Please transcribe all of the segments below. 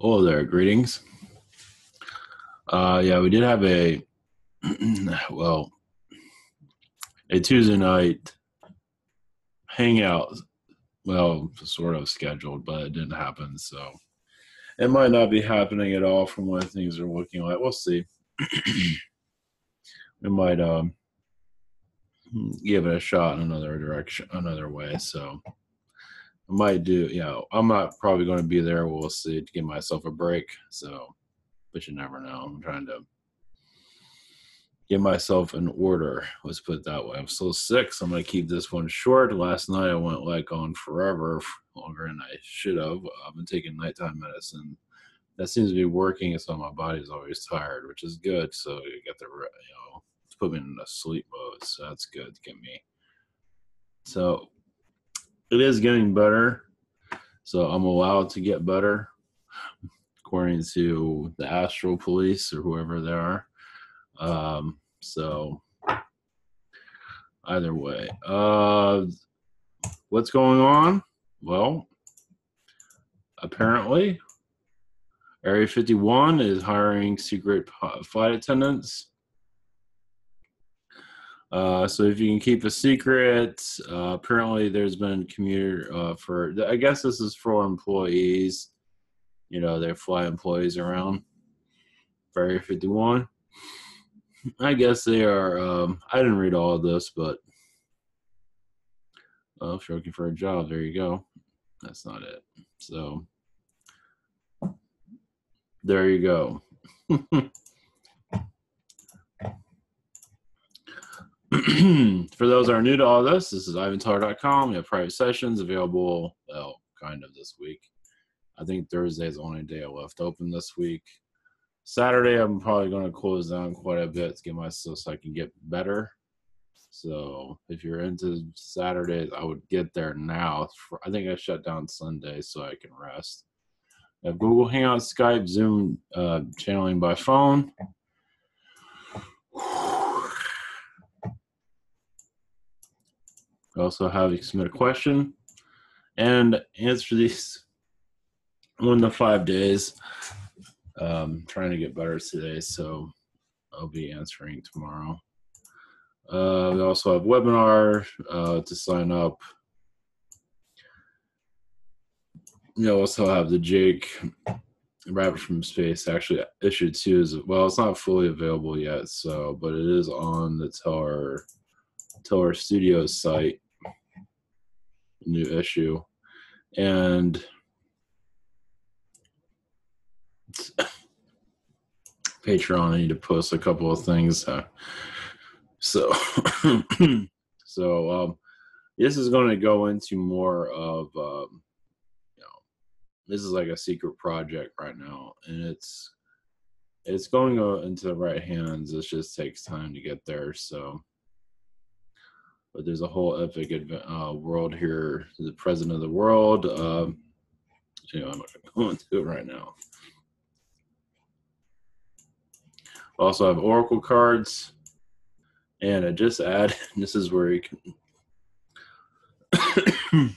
Hello there, greetings. Yeah, we did have a well, a Tuesday night hangout. Well, sort of scheduled, but it didn't happen. So it might not be happening at all from what things are looking like. We'll see. We might give it a shot in another direction, another way. So I might do. I'm not probably going to be there. We'll see to give myself a break. So, but you never know. I'm trying to get myself in order. Let's put it that way. I'm so sick, so I'm gonna keep this one short. Last night I went like on forever, longer than I should have. I've been taking nighttime medicine. That seems to be working, so my body's always tired, which is good. So you get to put me in a sleep mode. So that's good to get me. So it is getting better. So I'm allowed to get better, according to the Astral Police or whoever they are. So either way, what's going on? Well, apparently, Area 51 is hiring secret flight attendants. So if you can keep a secret, apparently there's been commuter I guess this is for employees. They fly employees around for Area 51. I guess they are. I didn't read all of this, but if you're looking for a job, there you go. That's not it. So there you go. For those that are new to all this is ivantar.com. We have private sessions available, kind of this week. I think Thursday is the only day I left open this week. Saturday, I'm probably going to close down quite a bit to get myself so I can get better. So if you're into Saturdays, I would get there now. I think I shut down Sunday so I can rest. I have Google Hangouts, Skype, Zoom, channeling by phone. I also have you submit a question and answer these 1 to 5 days. Trying to get better today, so I'll be answering tomorrow. We also have webinar to sign up. You also have the Jake Rabbit from Space actually issue 2 as well. It's not fully available yet, but it is on the Teller Studios site. New issue, and Patreon. I need to post a couple of things. So this is going to go into more of this is like a secret project right now, and it's going into the right hands. It just takes time to get there. So, but there's a whole epic world here. The president of the world. I'm not going to go into it right now. Also have Oracle cards, and I just added. This is where you can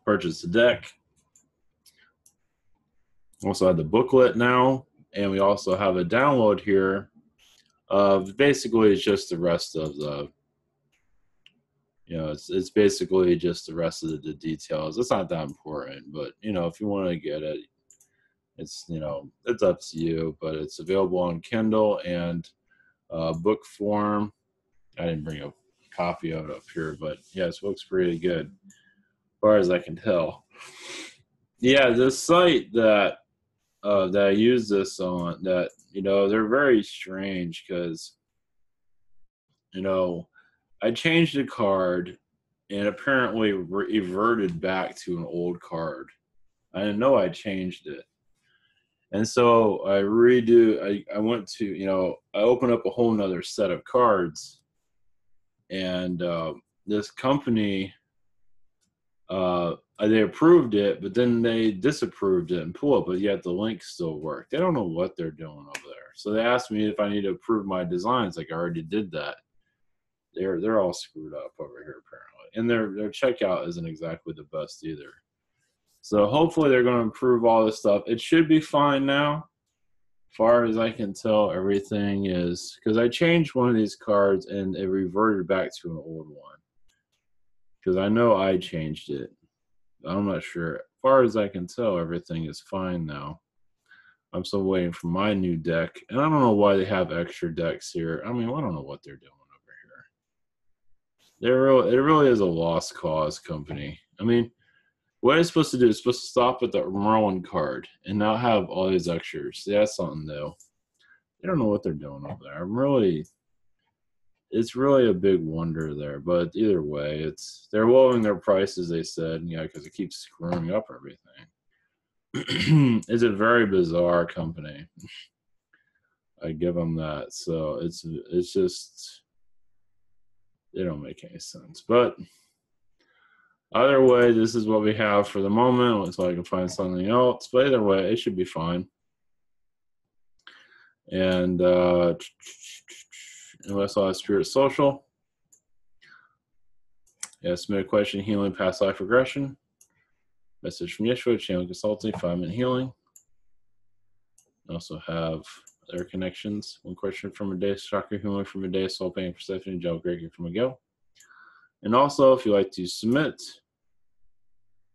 purchase the deck. Also have the booklet now, and we also have a download here of basically it's just the rest of the. It's basically just the rest of the details. It's not that important, but if you want to get it, it's it's up to you. But it's available on Kindle and book form. I didn't bring a copy of it up here, but yes, it looks pretty good as far as I can tell. Yeah, this site that I use this on, that they're very strange because I changed the card and apparently reverted back to an old card. I didn't know I changed it. And so I went to, I opened up a whole nother set of cards, and this company, they approved it, but then they disapproved it and pulled it, but yet the link still worked. They don't know what they're doing over there. So they asked me if I need to approve my designs. Like, I already did that. They're all screwed up over here apparently, and their checkout isn't exactly the best either. So hopefully they're going to improve all this stuff. It should be fine now. As far as I can tell, everything is, because I changed one of these cards and it reverted back to an old one. Because I know I changed it. I'm not sure. As far as I can tell, everything is fine now. I'm still waiting for my new deck. And I don't know why they have extra decks here. I mean, I don't know what they're doing over here. It really is a lost cause company. I mean, what it's supposed to do is supposed to stop at the Merlin card and not have all these extras. See, that's something new. I don't know what they're doing over there. It's really a big wonder there. But either way, they're lowering their prices, they said, because it keeps screwing up everything. It's a very bizarre company. I give them that. So it's just, they don't make any sense. But either way, this is what we have for the moment until I can find something else. But either way, it should be fine. And unless I have Spirit Social. Yeah, submit a question, healing, past life regression. Message from Yeshua, channel consulting, 5-minute healing. Also have other connections. One question from a day, chakra healing from a day, soul pain, Persephone, job breaking from Miguel. And also, if you like to submit,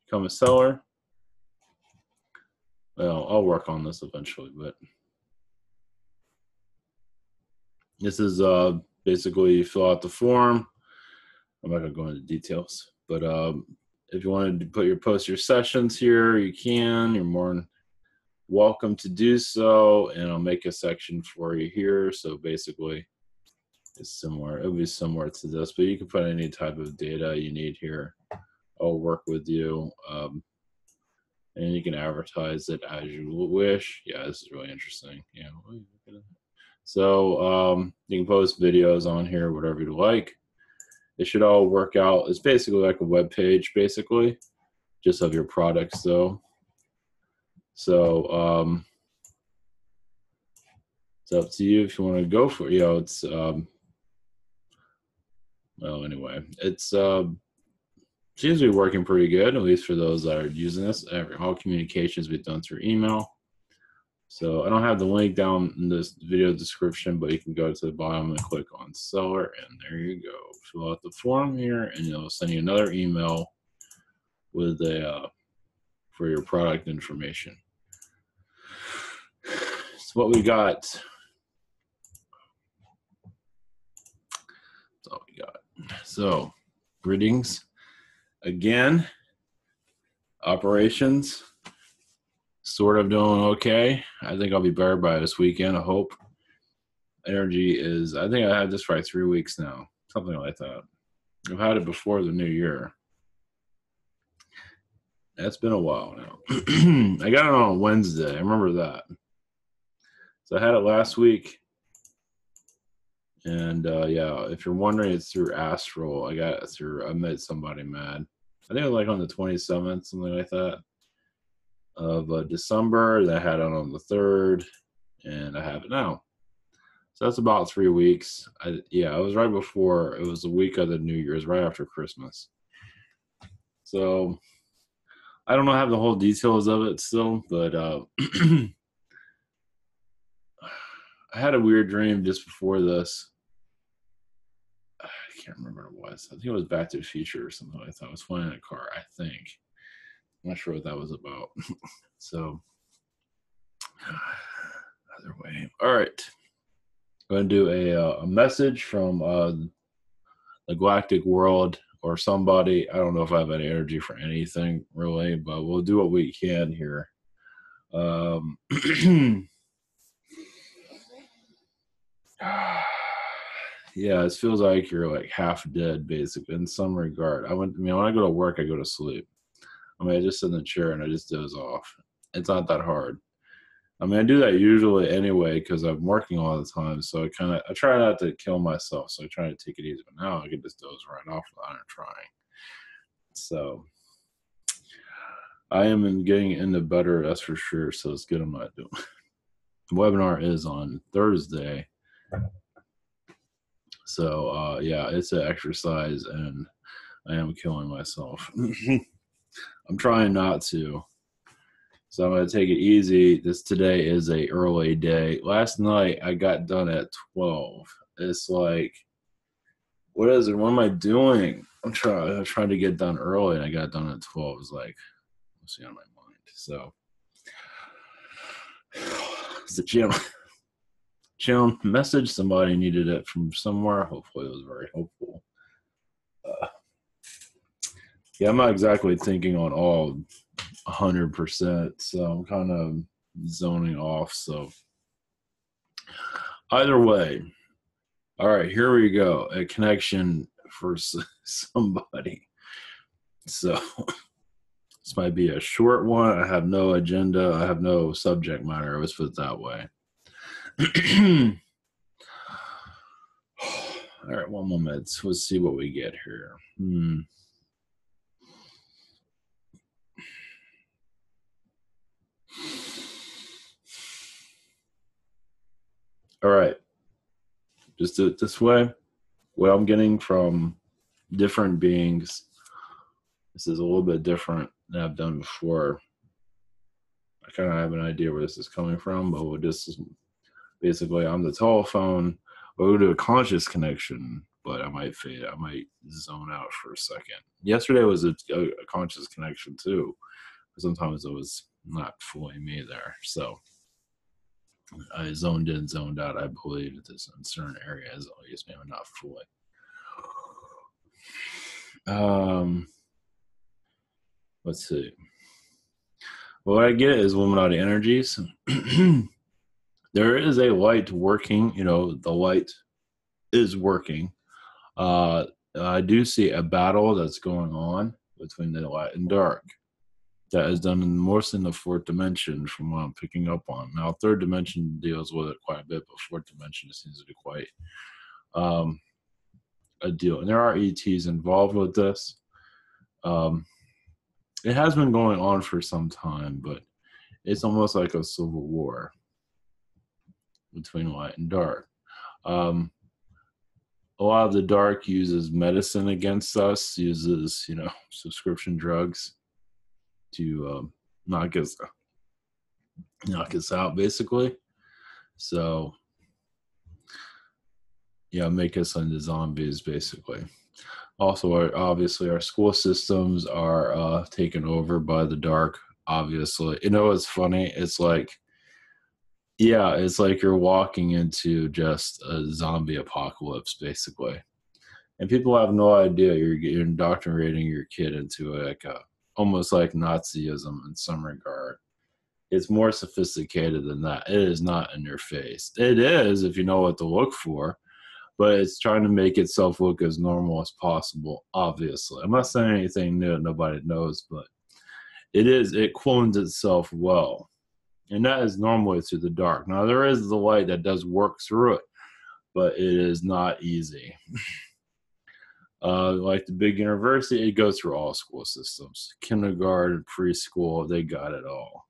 become a seller. Well, I'll work on this eventually, but this is basically you fill out the form. I'm not going to go into details, but if you wanted to post your sessions here, you can. You're more than welcome to do so, and I'll make a section for you here. So basically, it's similar. It'll be similar to this, but you can put any type of data you need here. I'll work with you, and you can advertise it as you wish. Yeah, this is really interesting. Yeah. So you can post videos on here, whatever you like. It should all work out. It's basically like a web page, basically, just of your products, though. So it's up to you if you want to go for it. It's well, anyway, it's seems to be working pretty good, at least for those that are using this. All communications be done through email. So I don't have the link down in this video description, but you can go to the bottom and click on seller, and there you go. Fill out the form here, and it'll send you another email with for your product information. It's what we got. That's all we got. So, greetings again. Operations. Sort of doing okay. I think I'll be better by this weekend, I hope. Energy is, I think I had this for like 3 weeks now. Something like that. I've had it before the new year. That's been a while now. I got it on Wednesday. I remember that. So I had it last week. And yeah, if you're wondering, it's through Astral. I got it through, I met somebody mad. I think it was like on the 27th, something like that, of December. I had it on the 3rd, and I have it now. So that's about 3 weeks. Yeah, it was right before, it was the week of the New Year's, right after Christmas. So I don't know, have the whole details of it still, but I had a weird dream just before this. I can't remember what it was. I think it was Back to the Future or something like that. I was flying in a car, I think. I'm not sure what that was about. So, either way. All right. I'm going to do a message from the galactic world or somebody. I don't know if I have any energy for anything, really, but we'll do what we can here. Yeah, it feels like you're like half dead, basically, in some regard. When I go to work, I go to sleep. I just sit in the chair and I just doze off. It's not that hard. I do that usually anyway because I'm working all the time. So I try not to kill myself. So I try to take it easy. But now I can just doze right off without trying. So I am getting into better, that's for sure. So it's good I'm not doing. The webinar is on Thursday. So yeah, it's an exercise and I am killing myself. I'm trying not to. So I'm going to take it easy. Today is a early day. Last night I got done at 12. It's like, what is it? What am I doing? I'm trying to get done early, and I got done at 12. It's like, what's on my mind? So it's a channel message. Somebody needed it from somewhere. Hopefully it was very helpful. Yeah, I'm not exactly thinking on all 100%, so I'm kind of zoning off. So either way, all right, here we go. A connection for somebody. So this might be a short one. I have no agenda. I have no subject matter. Let's put it that way. All right, one moment. Let's see what we get here. All right. Just do it this way. What I'm getting from different beings, this is a little bit different than I've done before. I kind of have an idea where this is coming from, but what this is basically, on the telephone, we'll do a conscious connection, but I might fade. I might zone out for a second. Yesterday was a conscious connection too. Sometimes it was not fully me there. So I zoned in, zoned out, I believe, at this in certain areas, at least maybe not fully. Let's see. What I get is Illuminati energies. There is a light working, the light is working. I do see a battle that's going on between the light and dark. That is done mostly in the fourth dimension from what I'm picking up on. Now, third dimension deals with it quite a bit, but fourth dimension seems to be quite a deal. And there are ETs involved with this. It has been going on for some time, but it's almost like a civil war between light and dark. A lot of the dark uses medicine against us, uses, subscription drugs to knock us out, basically. So, make us into zombies, basically. Also, obviously, our school systems are taken over by the dark, obviously. It's funny. It's like, it's like you're walking into just a zombie apocalypse, basically. And people have no idea you're indoctrinating your kid into almost like Nazism in some regard. It's more sophisticated than that. It is not in your face. It is if you know what to look for, but it's trying to make itself look as normal as possible, obviously. I'm not saying anything new that nobody knows, but it clones itself well. And that is normally through the dark. Now, there is the light that does work through it, but it is not easy. Like the big university, it goes through all school systems. Kindergarten, preschool, they got it all.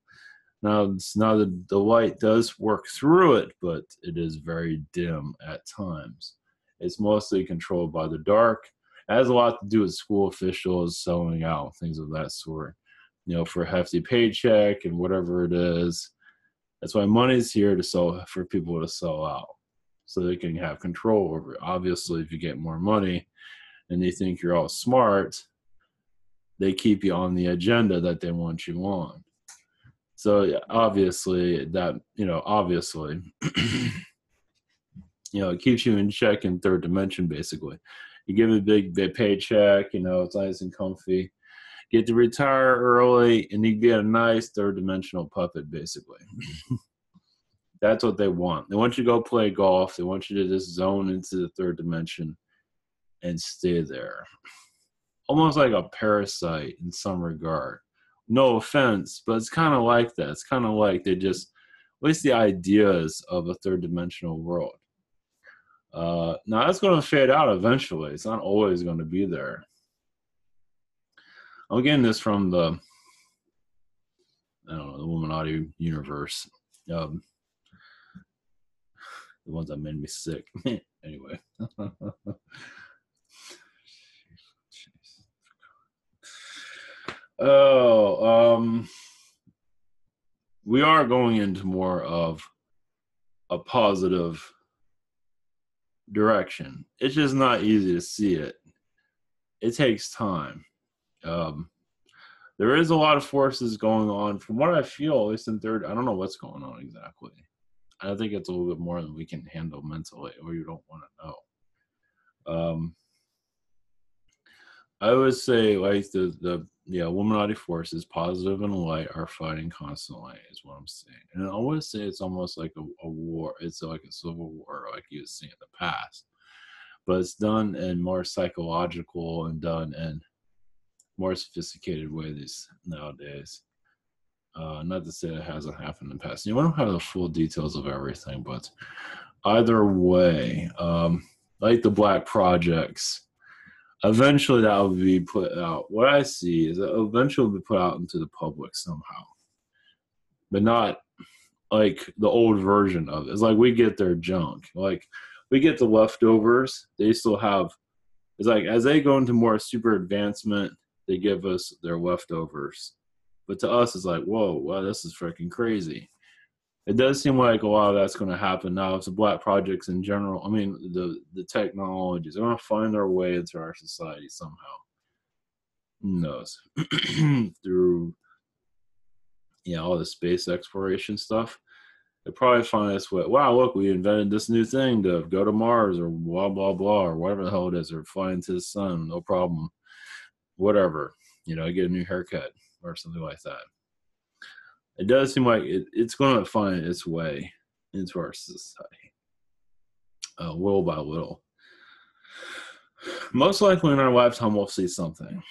Now the light does work through it, but it is very dim at times. It's mostly controlled by the dark. It has a lot to do with school officials selling out, things of that sort. For a hefty paycheck and whatever it is. That's why money's here to sell, for people to sell out, so they can have control over it. Obviously, if you get more money and they think you're all smart, they keep you on the agenda that they want you on. So obviously that, it keeps you in check in third dimension, basically. You give a big paycheck, it's nice and comfy. Get to retire early, and you get a nice third dimensional puppet, basically. That's what they want. They want you to go play golf. They want you to just zone into the third dimension and stay there. Almost like a parasite in some regard. No offense, but it's kind of like that. It's kind of like they just, at least the ideas of a third dimensional world. Now that's going to fade out eventually. It's not always going to be there. I'm getting this from the Illuminati universe. The ones that made me sick. Anyway. Oh, we are going into more of a positive direction. It's just not easy to see it. It takes time. Um, there is a lot of forces going on. From what I feel, at least in third, I don't know what's going on exactly. I think it's a little bit more than we can handle mentally, or you don't want to know. I would say like the Illuminati forces, positive and light, are fighting constantly. Is what I'm saying, and I would say it's almost like a war. It's like a civil war, like you see in the past, but it's done in more psychological and done in more sophisticated ways nowadays. Not to say it hasn't happened in the past. You don't have the full details of everything, but either way, like the Black Projects, eventually that will be put out. What I see is that eventually will be put out into the public somehow, but not like the old version of it. It's like we get their junk. Like we get the leftovers. They still have, it's like as they go into more super advancement, they give us their leftovers. But to us, it's like, whoa, wow, this is freaking crazy. It does seem like a lot of that's going to happen now. It's the Black Projects in general. I mean, the technologies are going to find their way into our society somehow. Who knows? Through all the space exploration stuff, they probably find this way. Wow, look, we invented this new thing to go to Mars or blah blah blah or whatever the hell it is, or fly into the sun, no problem. Whatever, get a new haircut or something like that. It does seem like it's going to find its way into our society, little by little. Most likely in our lifetime, we'll see something.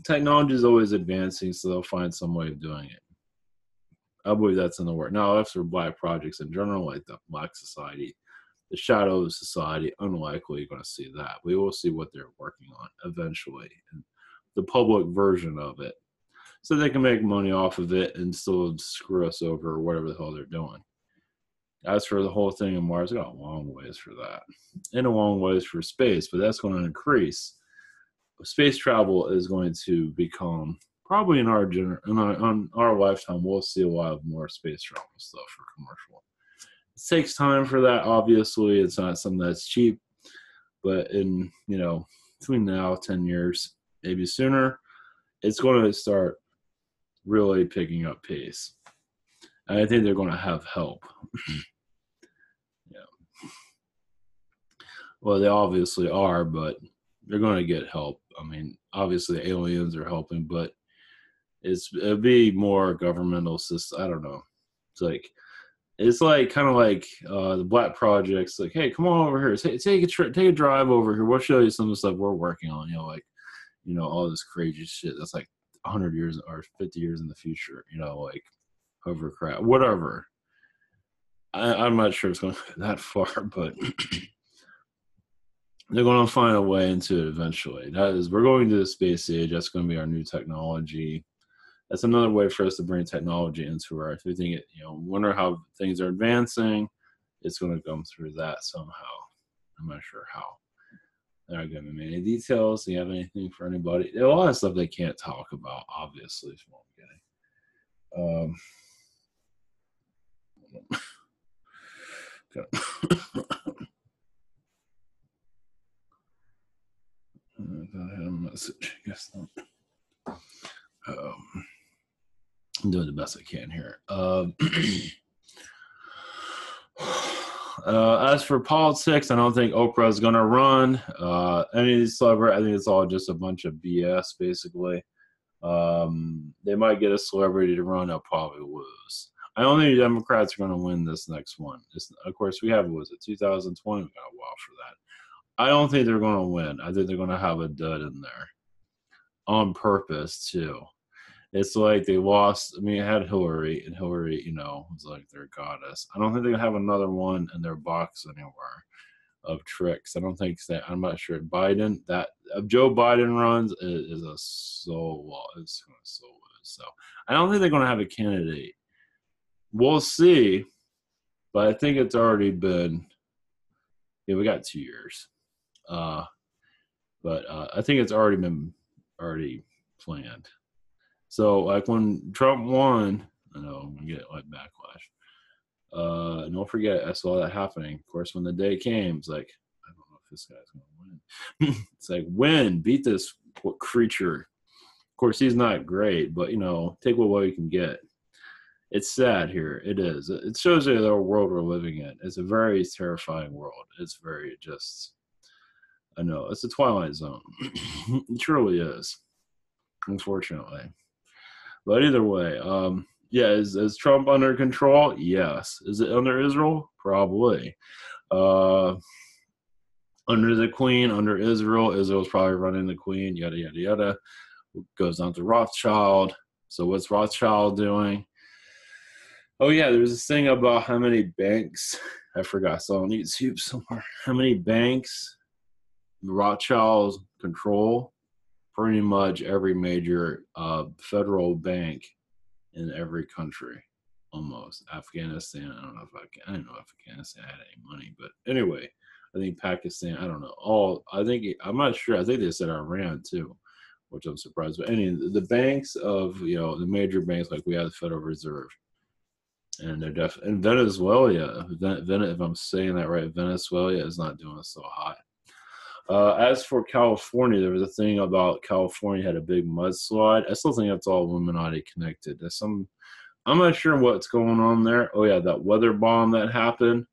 Technology is always advancing, so they'll find some way of doing it. I believe that's in the work. Now, as for Black Projects in general, like the Black Society, the Shadow Society, unlikely you're going to see that. We will see what they're working on eventually, and the public version of it, so they can make money off of it and still screw us over or whatever the hell they're doing. As for the whole thing in Mars, got a long ways for that, and a long ways for space, but that's going to increase. Space travel is going to become probably in on our lifetime. We'll see a lot of more space travel stuff for commercial. It takes time for that. Obviously, it's not something that's cheap, but in between now 10 years, maybe sooner, it's going to start really picking up pace. And I think they're going to have help. Well, they obviously are, but they're going to get help. I mean, obviously aliens are helping, but it'd be more governmental system. I don't know. It's like kind of like the Black Projects. Like, hey, come on over here. Take a drive over here. We'll show you some of the stuff we're working on. All this crazy shit that's like 100 years or 50 years in the future. Like hovercraft, whatever. I'm not sure it's going to go that far, but they're going to find a way into it eventually. We're going to the space age. That's going to be our new technology. That's another way for us to bring technology into Earth. We think wonder how things are advancing. It's going to come through that somehow. I'm not sure how. They're not giving me any details. Do you have anything for anybody? There's a lot of stuff they can't talk about, obviously, is what I'm getting. I had a message. I guess not. I'm doing the best I can here. As for politics, I don't think Oprah is going to run. Any of these celebrities, I think it's all just a bunch of BS, basically. They might get a celebrity to run, they'll probably lose. I don't think the Democrats are going to win this next one. Of course, we have, 2020? We got a while for that. I don't think they're going to win. I think they're going to have a dud in there on purpose, too. It's like they lost. I mean, it had Hillary, and Hillary, was like their goddess. I don't think they have another one in their box anywhere of tricks. I don't think that. I'm not sure. Biden, that if Joe Biden runs, is a soul. It's going to soul lose. So I don't think they're going to have a candidate. We'll see, but I think it's already been. Yeah, we got 2 years. But I think it's already been planned. So like when Trump won, I know I'm gonna get like backlash. Don't forget, I saw that happening. Of course, when the day came, it's like, I don't know if this guy's gonna win. It's like, win, beat this creature. Of course, he's not great, but take what you can get. It's sad here. It is. It shows you the world we're living in. It's a very terrifying world. It's very just, I know, it's a Twilight Zone. It truly is, unfortunately. But either way, yeah, is Trump under control? Yes. Is it under Israel? Probably. Under the Queen, under Israel, Israel's probably running the Queen, yada, yada, yada. Goes on to Rothschild. So what's Rothschild doing? Oh, yeah, there's this thing about how many banks, I forgot, I saw on YouTube somewhere, how many banks Rothschilds control pretty much every major federal bank in every country, almost. Afghanistan, I didn't know Afghanistan had any money, but anyway, I think Pakistan, I don't know. I'm not sure. I think they said Iran too, which I'm surprised. But the banks of, the major banks, like we have the Federal Reserve, and they're definitely, and Venezuela, if I'm saying that right, Venezuela is not doing so hot. As for California, there was a thing about California had a big mudslide. I still think that's all Illuminati connected. I'm not sure what's going on there. Oh yeah, that weather bomb that happened.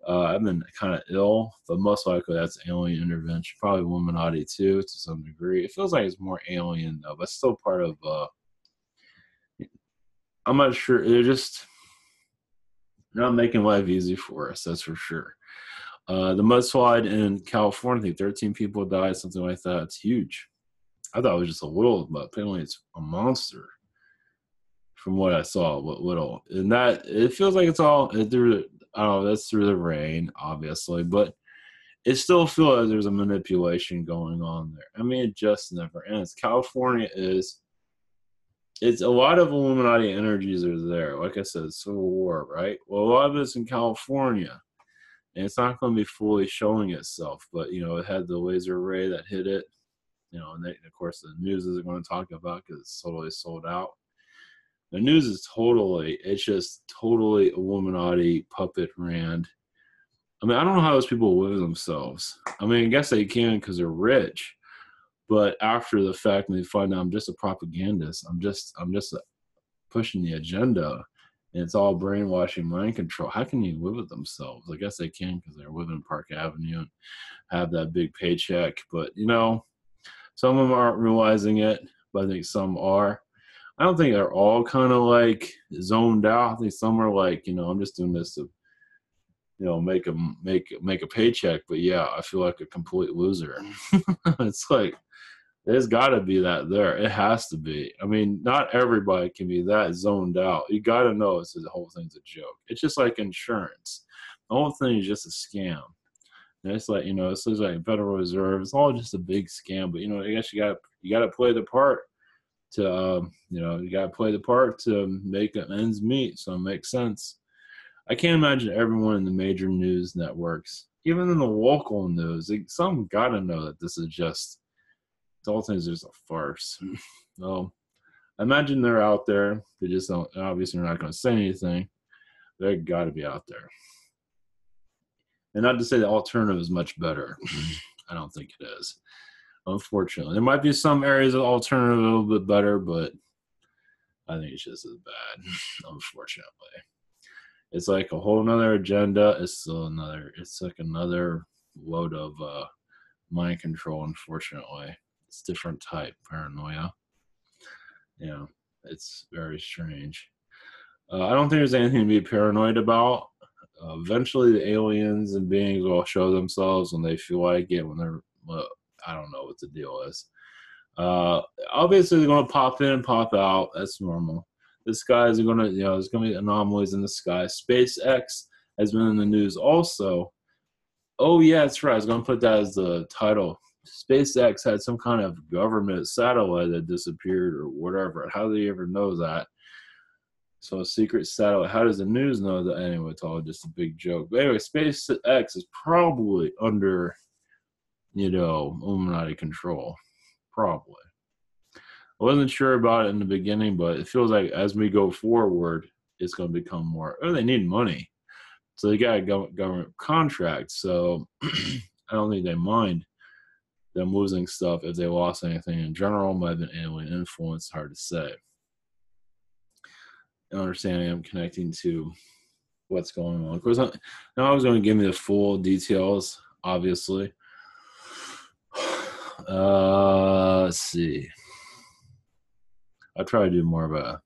I've been kind of ill, but most likely that's alien intervention. Probably Illuminati too, to some degree. It feels like it's more alien though, but still part of. I'm not sure. They're just not making life easy for us. That's for sure. The mudslide in California, I think 13 people died, something like that. It's huge. I thought it was just a little, but apparently it's a monster. From what I saw, what little, and that it feels like it's all through. I don't know. That's through the rain, obviously, but it still feels like there's a manipulation going on there. I mean, it just never ends. California it's a lot of Illuminati energies are there. Like I said, Civil War, right? Well, a lot of it's in California. And it's not going to be fully showing itself, but it had the laser array that hit it, and of course the news isn't going to talk about because it's totally sold out. The news is it's just totally Illuminati puppet ran. I mean, I don't know how those people live themselves. I mean, I guess they can because they're rich, but after the fact, they find out I'm just a propagandist. I'm just pushing the agenda. And it's all brainwashing, mind control. How can you live with themselves? I guess they can because they're living in Park Avenue and have that big paycheck. But, some of them aren't realizing it, but I think some are. I don't think they're all kind of like zoned out. I think some are like, I'm just doing this to, make a paycheck. But yeah, I feel like a complete loser. It's like, there's got to be that there. It has to be. I mean, not everybody can be that zoned out. You got to know the whole thing's a joke. It's just like insurance. The whole thing is just a scam. And it's like, it's like Federal Reserve. It's all just a big scam. But, I guess you got to play the part to, you got to play the part to make ends meet. So it makes sense. I can't imagine everyone in the major news networks, even in the local news, some got to know that this is just, the whole thing is just a farce. Well, I imagine they're out there. They just don't, obviously, they're not going to say anything. They got to be out there. And not to say the alternative is much better. I don't think it is. Unfortunately, there might be some areas of alternative a little bit better, but I think it's just as bad. Unfortunately, it's like a whole nother agenda. It's like another load of mind control. Unfortunately, it's different type paranoia. It's very strange. I don't think there's anything to be paranoid about. Eventually, the aliens and beings will show themselves when they feel like it. I don't know what the deal is. Obviously, they're going to pop in and pop out. That's normal. The skies are going to, there's going to be anomalies in the sky. SpaceX has been in the news also. Oh, yeah, that's right. I was going to put that as the title. SpaceX had some kind of government satellite that disappeared or whatever. How do they ever know that? So a secret satellite. How does the news know that? Anyway, it's all just a big joke. But anyway, SpaceX is probably under, Illuminati control. Probably. I wasn't sure about it in the beginning, but it feels like as we go forward, it's going to become more. Oh, they need money, so they got a government contract. So I don't think they mind them losing stuff if they lost anything in general. Might have been alien influence. Hard to say. Understanding I'm connecting to what's going on. Of course, now I was going to give me the full details, obviously. Let's see. I'll try to do more of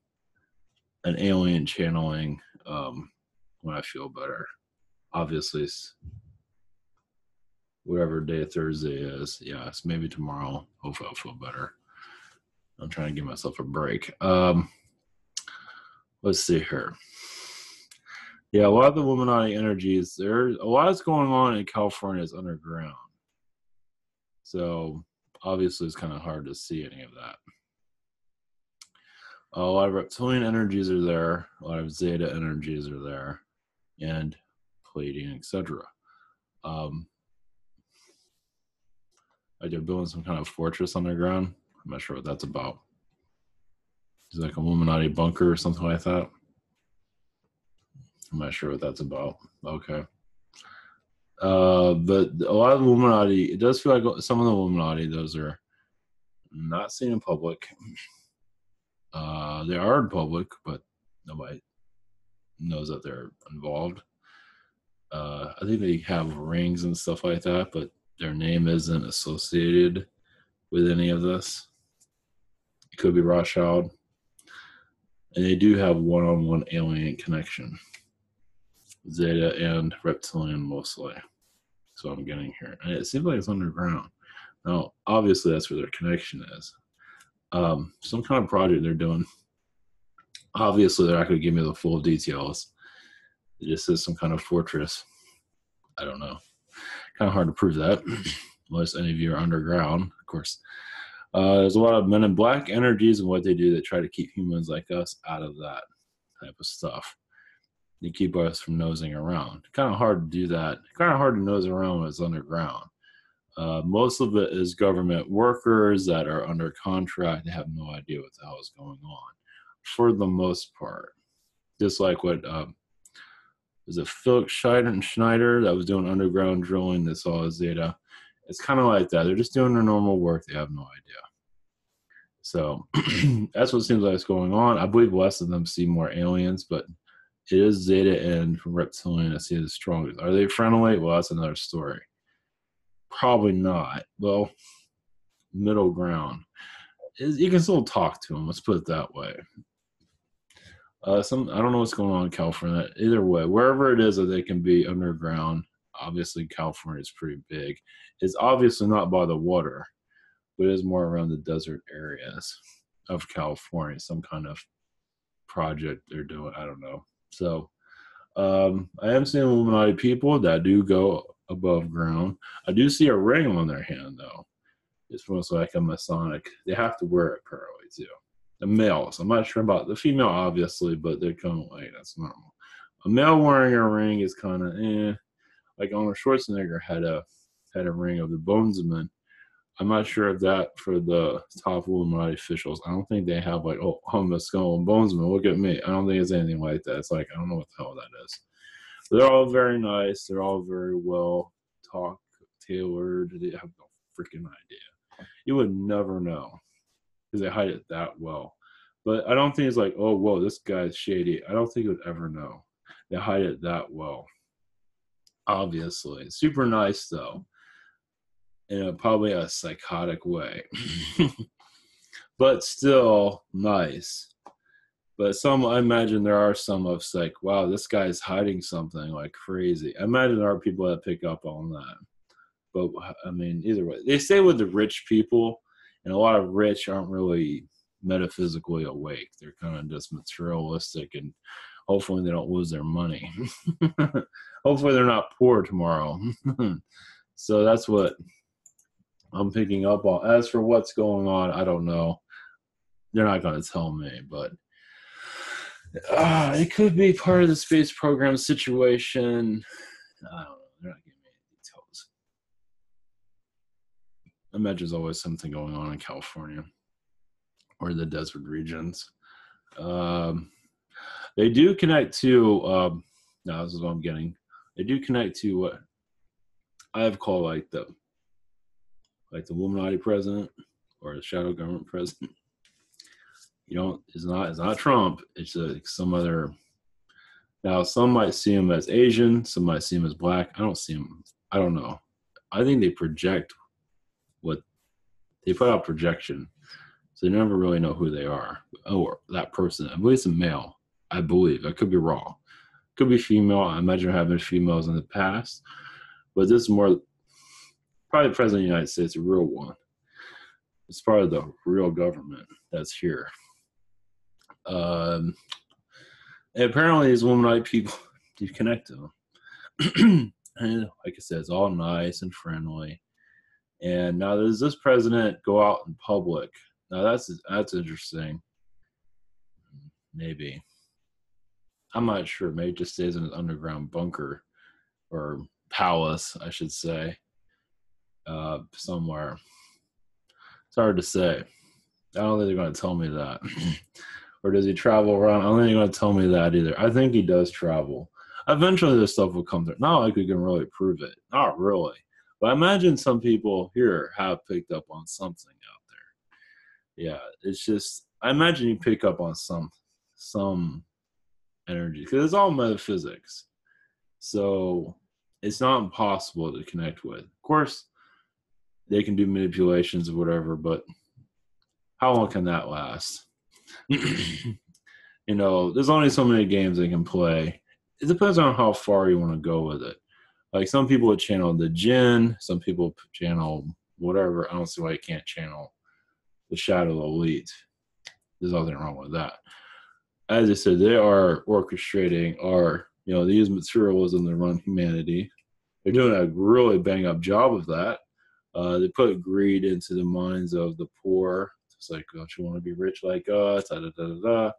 an alien channeling when I feel better. Obviously, whatever day Thursday is, yes, maybe tomorrow. Hopefully, I'll feel better. I'm trying to give myself a break. Let's see here. Yeah, a lot of the Illuminati energies, there's a lot that's going on in California is underground. So obviously it's kind of hard to see any of that. A lot of reptilian energies are there, a lot of Zeta energies are there, and Pleiadian, etc. Like they're building some kind of fortress underground. I'm not sure what that's about. It's like a Illuminati bunker or something like that. I'm not sure what that's about. Okay. But a lot of the Illuminati, it does feel like some of the Illuminati, those are not seen in public. They are in public, but nobody knows that they're involved. I think they have rings and stuff like that, but their name isn't associated with any of this. It could be Rothschild. And they do have one-on-one alien connection. Zeta and reptilian mostly. So I'm getting here. And it seems like it's underground. Now, obviously that's where their connection is. Some kind of project they're doing. Obviously they're not going to give me the full details. It just says some kind of fortress. I don't know. Kind of hard to prove that, unless any of you are underground, of course. There's a lot of men in black energies and what they do that try to keep humans like us out of that type of stuff. They keep us from nosing around. Kind of hard to do that. Kind of hard to nose around when it's underground. Most of it is government workers that are under contract. They have no idea what the hell is going on, for the most part. Just like what was it Philip Schneider that was doing underground drilling that saw Zeta. It's kind of like that. They're just doing their normal work. They have no idea. So that's what seems like is going on. I believe less of them see more aliens, but it is Zeta and reptilian I see the strongest. Are they friendly? Well, that's another story. Probably not. Well, middle ground. You can still talk to them. Let's put it that way. I don't know what's going on in California. Either way, wherever it is that they can be underground, obviously California is pretty big. It's obviously not by the water, but it is more around the desert areas of California. Some kind of project they're doing. I don't know. So I am seeing Illuminati people that do go above ground. I do see a ring on their hand, though. It's almost like a Masonic. They have to wear it apparently, too. The males, I'm not sure about the female, obviously, but they're kind of like, that's normal. A male wearing a ring is kind of like Arnold Schwarzenegger had a ring of the Bonesman. I'm not sure if that for the top Illuminati officials. I don't think they have like, oh, I'm the Skull and Bonesman. Look at me. I don't think it's anything like that. It's like, I don't know what the hell that is. But they're all very nice. They're all very well tailored. They have no freaking idea. You would never know because they hide it that well. But I don't think it's like, oh, whoa, this guy's shady. I don't think you would ever know. They hide it that well. Obviously. Super nice, though. In probably a psychotic way. But still nice. But I imagine there are some of like, wow, this guy's hiding something like crazy. I imagine there are people that pick up on that. But I mean, either way, they stay with the rich people, and a lot of rich aren't really metaphysically awake. They're kind of just materialistic, and hopefully they don't lose their money. Hopefully they're not poor tomorrow. So that's what I'm picking up on. As for what's going on, I don't know. They're not going to tell me, but it could be part of the space program situation. I don't know. They're not giving me any details. I imagine there's always something going on in California. or the desert regions. They do connect to, no, this is what I'm getting. They do connect to what I have called like the Illuminati president or the shadow government president. It's not Trump. It's some other. Now, some might see him as Asian. Some might see him as black. I don't see him. I don't know. I think they project what they put out projection. So they never really know who they are. Oh, that person. I believe it's a male. I believe. I could be wrong. Could be female. I imagine having females in the past. But this is more probably the president of the United States, a real one. It's part of the real government that's here. And apparently these Illuminati people, you connect to them. And like I said, it's all nice and friendly. And now does this president go out in public? Now that's interesting. Maybe. I'm not sure. Maybe he just stays in his underground bunker or palace, I should say, somewhere. It's hard to say. I don't think they're going to tell me that. Or does he travel around? I don't think they're going to tell me that either. I think he does travel. Eventually this stuff will come through. Not like we can really prove it. Not really. But I imagine some people here have picked up on something out there. Yeah, it's just, I imagine you pick up on some energy. Because it's all metaphysics. So it's not impossible to connect with. Of course, they can do manipulations or whatever, but how long can that last? There's only so many games they can play. It depends on how far you want to go with it. Like some people would channel the jinn, some people channel whatever. I don't see why you can't channel the shadow elite. There's nothing wrong with that. As I said, they are orchestrating they use materialism to run humanity. They're doing a really bang up job of that. They put greed into the minds of the poor. It's like, don't you want to be rich like us? Da, da, da, da,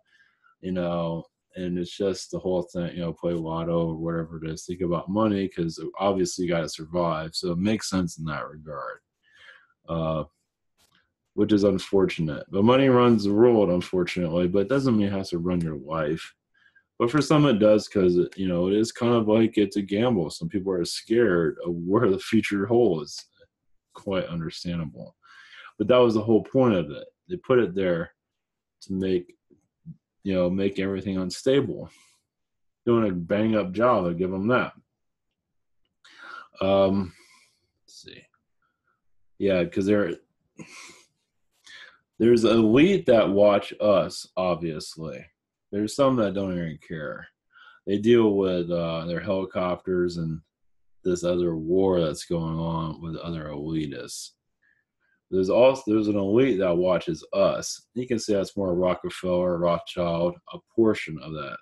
da. And it's just the whole thing, play lotto or whatever it is. Think about money because obviously you got to survive. So it makes sense in that regard, which is unfortunate. But money runs the world, unfortunately, but it doesn't mean it has to run your life. But for some it does because, it is kind of like it's a gamble. Some people are scared of where the future holds. Quite understandable. But that was the whole point of it. They put it there to make everything unstable. Doing a bang up job, I give them that. Let's see. Yeah, because there's elite that watch us, obviously. There's some that don't even care. They deal with their helicopters and this other war that's going on with other elitists. There's an elite that watches us. You can say that's more Rockefeller, Rothschild, a portion of that.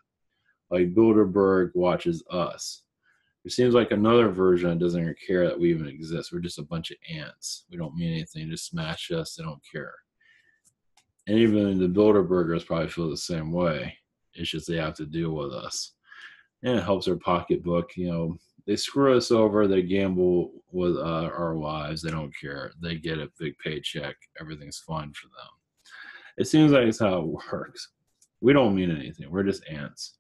Like Bilderberg watches us. It seems like another version that doesn't even care that we even exist. We're just a bunch of ants. We don't mean anything. Just smash us. They don't care. And even the Bilderbergers probably feel the same way. It's just they have to deal with us. And it helps their pocketbook. They screw us over. They gamble with our lives. They don't care. They get a big paycheck. Everything's fine for them. It seems like it's how it works. We don't mean anything. We're just ants,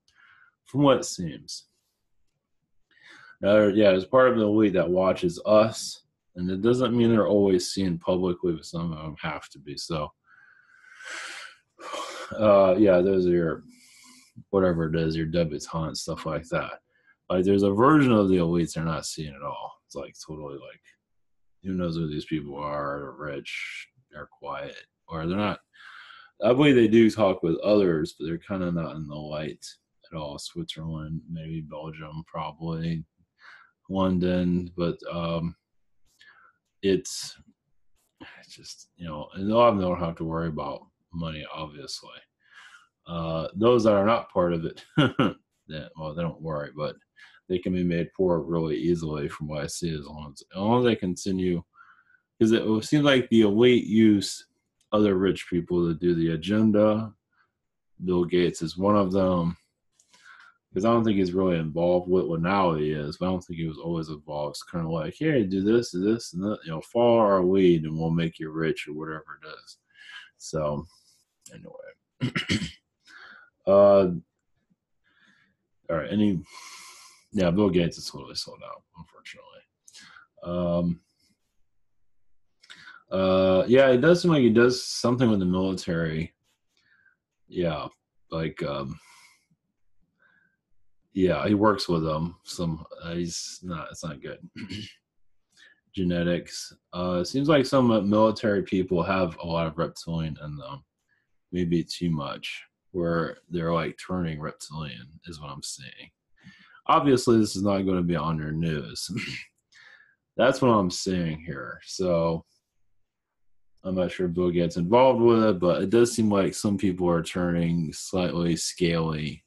from what it seems. There's part of the elite that watches us, and it doesn't mean they're always seen publicly, but some of them have to be. So, those are your, whatever it is, your debutantes, stuff like that. Like there's a version of the elites they're not seeing at all. It's like totally like, who knows who these people are? They're rich, they're quiet, or they're not. I believe they do talk with others, but they're kind of not in the light at all. Switzerland, maybe Belgium, probably London, but it's just, and a lot of them don't have to worry about money, obviously. Those that are not part of it, they don't worry, but they can be made poor really easily from what I see, as long as they continue, because it seems like the elite use other rich people to do the agenda. Bill Gates is one of them, because I don't think he's really involved with what now he is, but I don't think he was always involved. It's kind of like, hey, do this, and that, follow our lead and we'll make you rich or whatever it is. So Anyway. All right. Yeah, Bill Gates is totally sold out, unfortunately. Yeah, it does seem like he does something with the military. Yeah, like yeah, he works with them. It's not good. Genetics. It seems like some military people have a lot of reptilian in them. Maybe too much, where they're like turning reptilian, is what I'm seeing. Obviously, this is not going to be on your news. That's what I'm seeing here. So I'm not sure if Bill gets involved with it, but it does seem like some people are turning slightly scaly.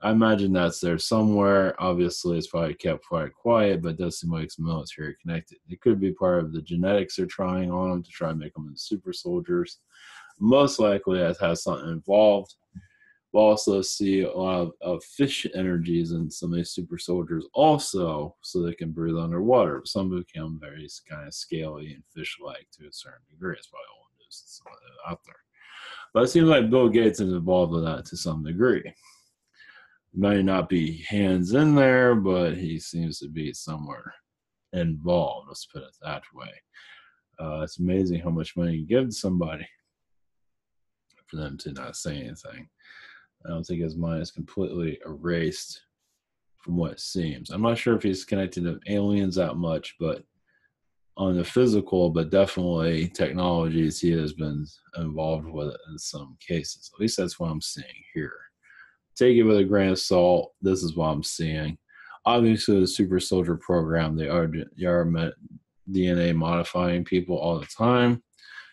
I imagine that's there somewhere. Obviously, it's probably kept quite quiet, but it does seem like it's military connected. It could be part of the genetics they're trying on them to try and make them into super soldiers. Most likely, it has something involved. We'll also see a lot of fish energies in some of these super soldiers also, so they can breathe underwater. Some become very kind of scaly and fish-like to a certain degree. It's probably all news out there. But it seems like Bill Gates is involved with that to some degree. Might not be hands in there, but he seems to be somewhere involved. Let's put it that way. It's amazing how much money you give to somebody for them to not say anything. I don't think his mind is completely erased from what it seems. I'm not sure if he's connected to aliens that much, but on the physical, but definitely technologies, he has been involved with it in some cases. At least that's what I'm seeing here. Take it with a grain of salt. This is what I'm seeing. Obviously, the super soldier program, they are DNA modifying people all the time.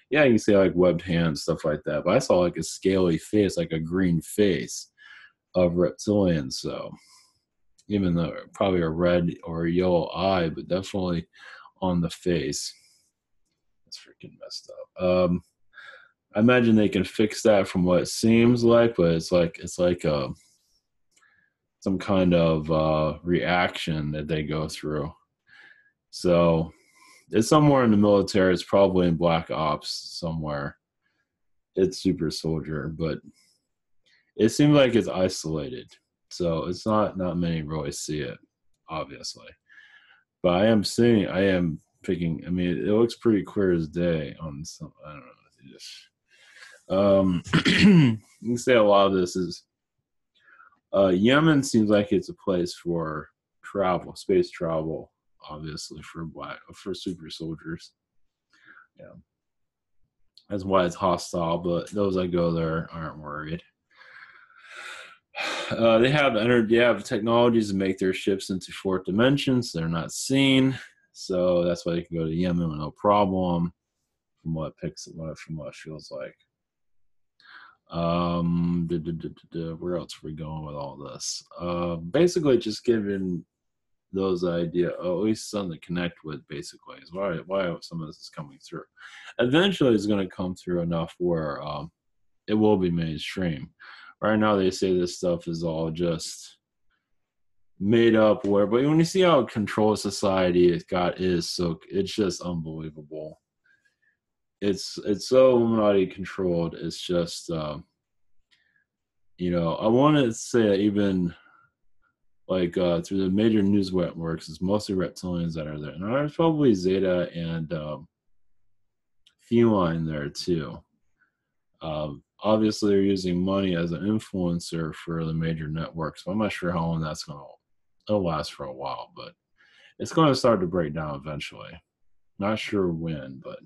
Yeah, you can see like webbed hands, stuff like that. But I saw like a scaly face, like a green face of reptilians. So even though probably a red or a yellow eye, but definitely on the face. That's freaking messed up. I imagine they can fix that from what it seems like, but it's like some kind of reaction that they go through. So it's somewhere in the military. It's probably in Black Ops somewhere. It's super soldier, but it seems like it's isolated. So it's not many really see it, obviously. But I am picking, I mean, it looks pretty clear as day on some, I don't know. You can say a lot of this is, Yemen seems like it's a place for travel, space travel, obviously for super soldiers. Yeah. That's why it's hostile, but those that go there aren't worried. They have technologies to make their ships into fourth dimensions. They're not seen, so that's why they can go to Yemen with no problem. From what it feels like. Where else are we going with all this? Basically, just giving those idea, at least something to connect with. Basically, is why some of this is coming through. Eventually, it's going to come through enough where it will be mainstream. Right now, they say this stuff is all just made up. But when you see how controlled society is, so it's just unbelievable. It's so Illuminati controlled. It's just, I want to say that even like through the major news networks, it's mostly reptilians that are there. And there's probably Zeta and Feline there too. Obviously, they're using money as an influencer for the major networks. So I'm not sure how long that's going to it'll last for a while, but it's going to start to break down eventually. Not sure when, but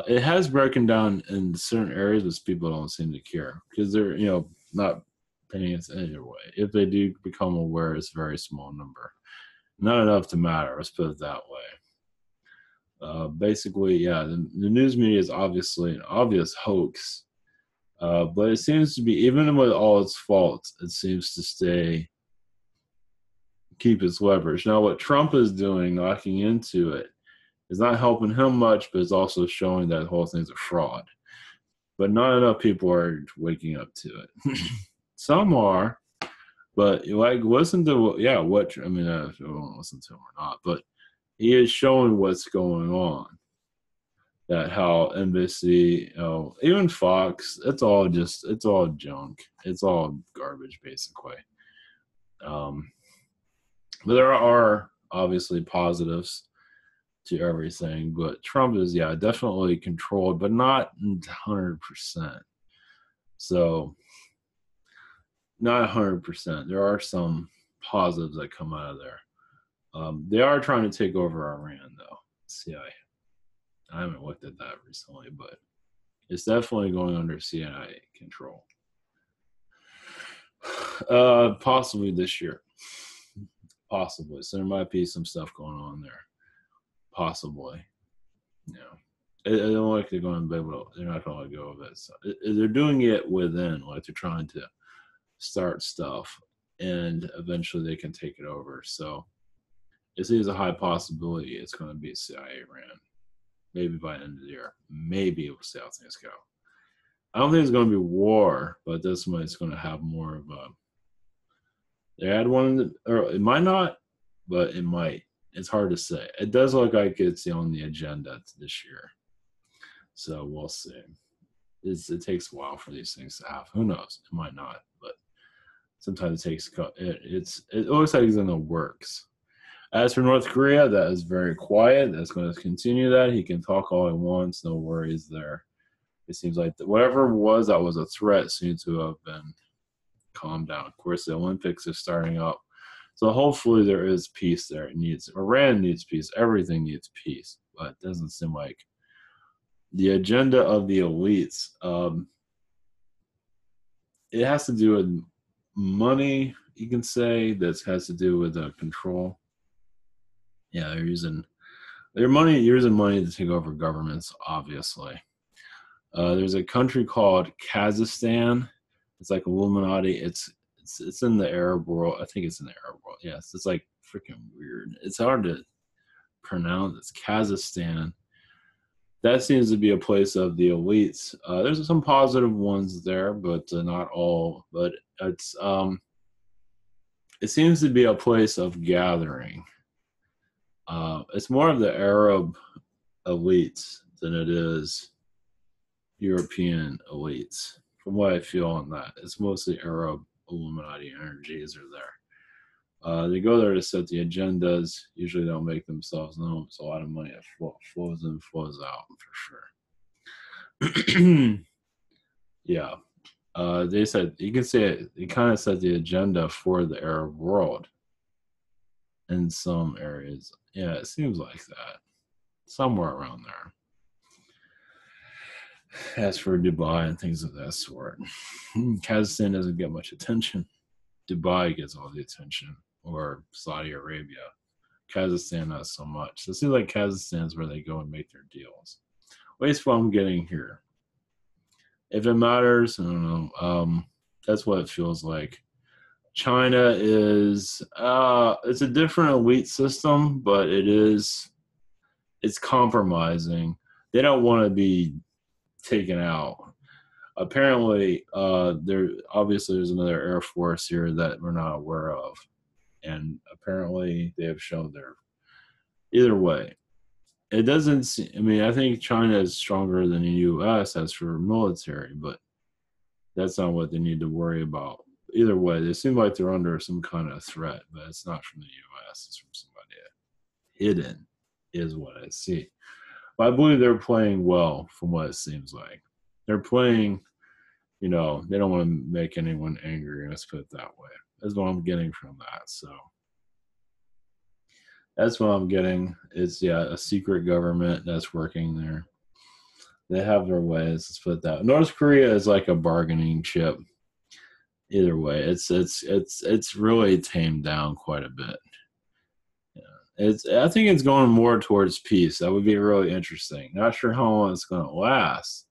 it has broken down in certain areas, but people don't seem to care because they're, not paying attention either way. If they do become aware, it's a very small number. Not enough to matter, let's put it that way. Basically, yeah, the news media is obviously an obvious hoax, but it seems to be, even with all its faults, it seems to keep its leverage. Now, what Trump is doing, knocking into it, is not helping him much, but it's also showing that the whole thing's a fraud. But not enough people are waking up to it. Some are, but listen to I don't listen to him or not, but he is showing what's going on. that how NBC, even Fox, it's all junk. It's all garbage, basically. But there are obviously positives to everything. But Trump is, definitely controlled, but not 100%. So, not 100%. There are some positives that come out of there. They are trying to take over Iran, though. CIA. I haven't looked at that recently, but it's definitely going under CIA control. Possibly this year. Possibly. So there might be some stuff going on there. Possibly. I don't like they're going to be able to, they're not going to let go of it. So they're doing it within, like they're trying to start stuff, and eventually they can take it over. So it seems a high possibility it's going to be CIA Iran. Maybe by the end of the year. Maybe we'll see how things go. I don't think it's going to be war, but this one is going to have more of a. They had one, or it might not, but it might. It's hard to say. It does look like it's on the agenda this year. So we'll see. It takes a while for these things to happen. Who knows? It might not, but sometimes it takes. It looks like it's in the works. As for North Korea, that is very quiet. That's going to continue that. He can talk all he wants. No worries there. It seems like whatever that was a threat seems to have been calmed down. Of course, the Olympics are starting up. So hopefully there is peace there. Iran needs peace. Everything needs peace. But it doesn't seem like the agenda of the elites, it has to do with money, you can say, that has to do with control. Yeah, they're using money to take over governments, obviously. There's a country called Kazakhstan. It's like Illuminati. It's in the Arab world. I think it's in the Arab world. Yes, it's like freaking weird. It's hard to pronounce. It's Kazakhstan. That seems to be a place of the elites. There's some positive ones there, but not all. But it seems to be a place of gathering. It's more of the Arab elites than it is European elites. From what I feel on that, it's mostly Arab Illuminati energies are there. They go there to set the agendas. Usually they'll make themselves known. It's a lot of money that flows in, flows out for sure. Yeah. They said, you can say it kind of set the agenda for the Arab world in some areas. Yeah, it seems like that. Somewhere around there. As for Dubai and things of that sort, Kazakhstan doesn't get much attention. Dubai gets all the attention, or Saudi Arabia. Kazakhstan not so much. So it seems like Kazakhstan is where they go and make their deals. At least what I'm getting here. If it matters, I don't know. That's what it feels like. China is it's a different elite system, but it's compromising. They don't want to be taken out. Apparently, there's another Air Force here that we're not aware of, and apparently they have shown either way. It doesn't. I think China is stronger than the U.S. as for military, but that's not what they need to worry about. Either way, they seem like they're under some kind of threat, but it's not from the U.S. It's from somebody hidden, is what I see. But I believe they're playing well, from what it seems like. They're playing, they don't want to make anyone angry. Let's put it that way. That's what I'm getting from that. So that's what I'm getting. It's a secret government that's working there. They have their ways. Let's put it that way. North Korea is like a bargaining chip. Either way, it's really tamed down quite a bit. I think it's going more towards peace. That would be really interesting. Not sure how long it's going to last,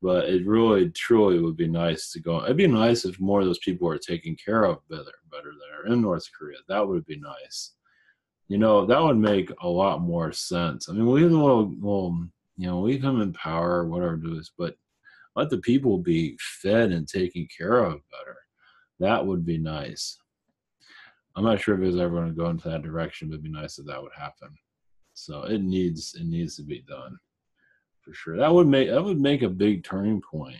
but it really, truly would be nice to go. It'd be nice if more of those people are taken care of better that are in North Korea. That would be nice. That would make a lot more sense. Leave the little, leave him in power, whatever it is, but let the people be fed and taken care of better. That would be nice. I'm not sure if it's ever going to go into that direction, but it'd be nice if that would happen. So it needs to be done. for sure. That would make a big turning point.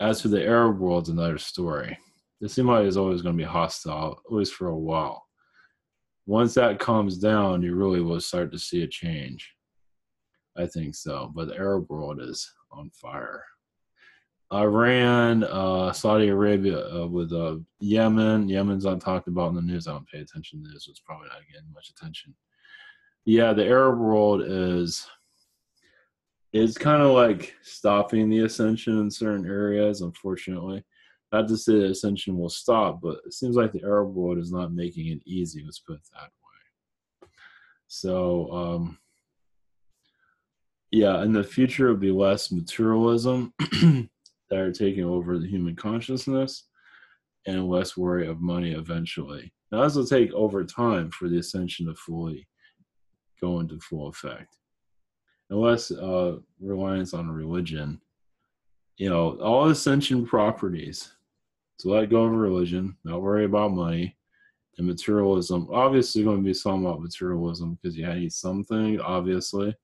As for the Arab world, it's another story. It seems like it's always going to be hostile, at least for a while. Once that calms down, you really will start to see a change. I think so. But the Arab world is on fire. Iran, Saudi Arabia with Yemen. Yemen's not talked about in the news. I don't pay attention to this. It's probably not getting much attention. Yeah, the Arab world is kind of like stopping the ascension in certain areas, unfortunately. Not to say the ascension will stop, but it seems like the Arab world is not making it easy, let's put it that way. So, yeah, in the future, it'll be less materialism that are taking over the human consciousness and less worry of money eventually. Now, this will take over time for the ascension to fully go into full effect. And less reliance on religion. All ascension properties. So let go of religion, not worry about money. And materialism, obviously going to be somewhat materialism because you need something, obviously.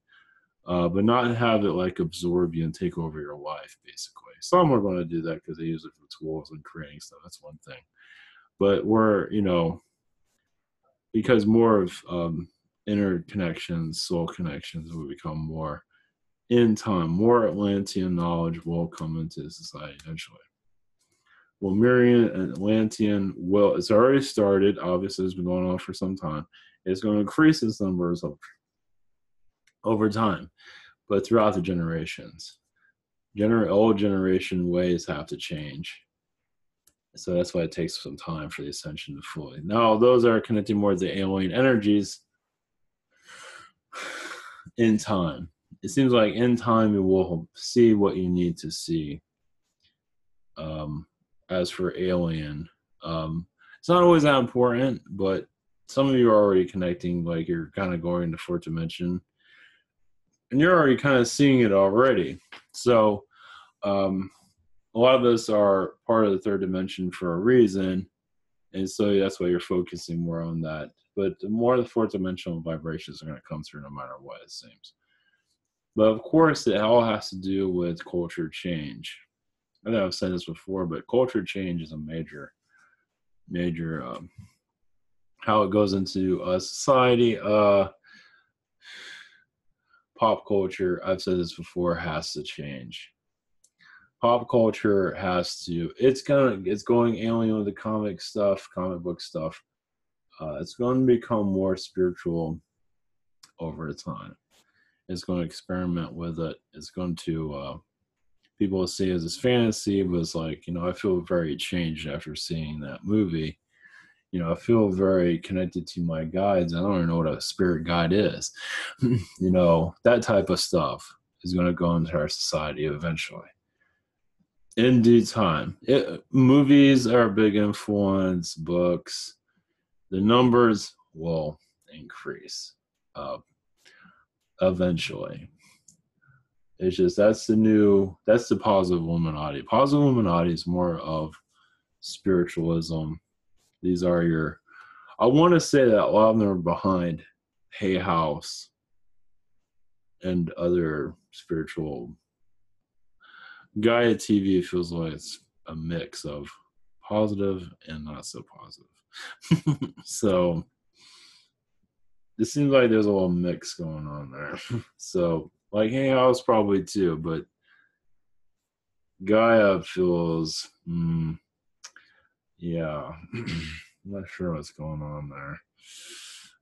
But not have it like absorb you and take over your life, basically. Some are going to do that because they use it for tools and creating stuff. That's one thing. But because more of interconnections, soul connections will become more in time. More Atlantean knowledge will come into society eventually. Lemurian and Atlantean it's already started. Obviously, it's been going on for some time. It's going to increase its numbers over time, but throughout the generations. Old generation ways have to change. So that's why it takes some time for the ascension to fully. Now, those are connected more to the alien energies in time. It seems like in time you will see what you need to see. As for alien, it's not always that important, but some of you are already connecting, like you're kind of going to fourth dimension, and you're already kind of seeing it already. So a lot of us are part of the third dimension for a reason, and so that's why you're focusing more on that. But the more the fourth dimensional vibrations are going to come through no matter what, it seems. But of course, it all has to do with culture change. I know I've said this before, but culture change is a major how it goes into society. Pop culture, I've said this before, has to change. Pop culture has to. It's going alien with the comic book stuff. It's going to become more spiritual over time. It's going to experiment with it. It's going to. People see it as fantasy, but it's like, I feel very changed after seeing that movie. I feel very connected to my guides. I don't even know what a spirit guide is. That type of stuff is going to go into our society eventually. In due time. Movies are a big influence, books. The numbers will increase eventually. It's just that's the positive Illuminati. Positive Illuminati is more of spiritualism. These are I want to say that a lot of them are behind Hay House and other spiritual. Gaia TV feels like it's a mix of positive and not so positive. So it seems like there's a little mix going on there. So like Hay House probably too, but Gaia feels, yeah, I'm not sure what's going on there.